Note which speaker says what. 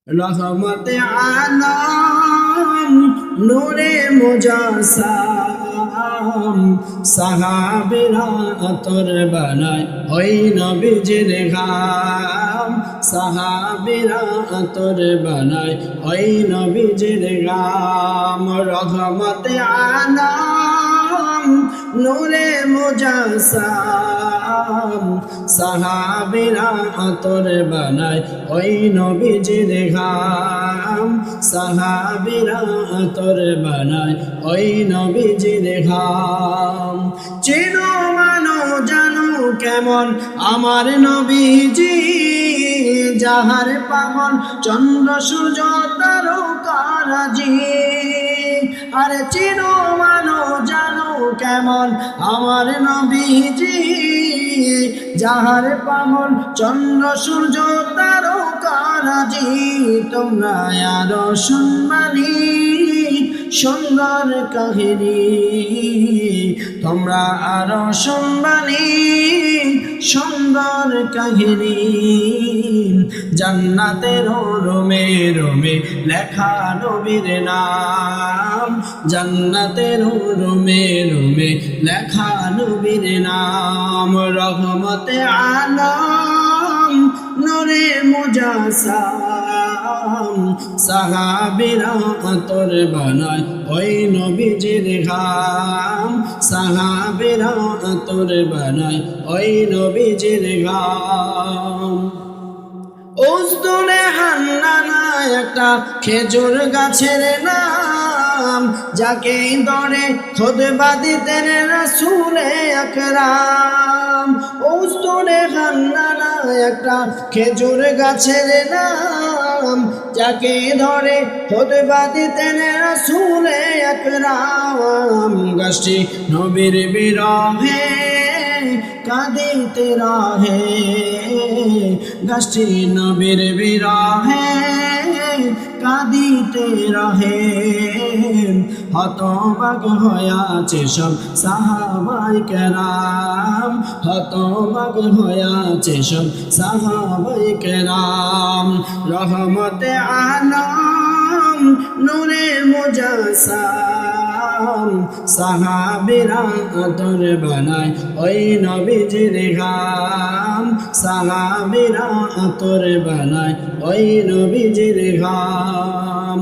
Speaker 1: রহমতে আলম নূরে মুজাসসাম সাহাবীরা আতর বানায় ওই নবীজির ঘাম সাহাবীরা আতর বানায় ওই নবীজির ঘাম রহমতে আলম নূরে মুজাসসাম সাহাবীরা আতর বানায় ওই নবীজির ঘাম সাহাবীরা আতর বানায় ওই নবীজির ঘাম চেনো মানো জানো কেমন আমার নবীজি যাহার পাগল চন্দ্র সূর্য তারকারাজি আরে চিনো মানো জানো কেমন আমার নবীজি যাহার পাগল চন্দ্র সূর্য তারকারাজি তোমরা আরো শুনবানি সুন্দর কাহিনী তোমরা আরো শুনবানি সুন্দর কাহিনী জান্নাতের রোমে রোমে লেখা নবীর নাম জান্নাতের রোমে রোমে লেখা নবীর নাম রহমতে আলম নূরে মুজাসসাম সাহাবীরা আতর বানায় ওই নবীজির ঘাম সাহাবীরা আতর বানায় ওই নবীজির ঘাম উজদুরে হান্নানা একটা খেজুর গাছের নাম যাকে ধরে খুতবা দিতেন রাসূলে আকরাম উজদুরে হান্নানা একটা খেজুর গাছের নাম যাকে ধরে খুতবা দিতেন রাসূলে আকরাম গাছটি নবীর বিরহে কাঁদিতে রহে গাছটি নবীর বিরহে কাঁদিতে রহে হতবাক হয়াছে সব সাহাবায়ে কেরাম হতবাক হয়াছে সব সাহাবায়ে কেরাম রহমতে আলম নূরে মুজাসসাম সাহাবীরা আতর বানায় ওই নবীজির ঘাম সাহাবীরা আতর বানায় ওই নবীজির ঘাম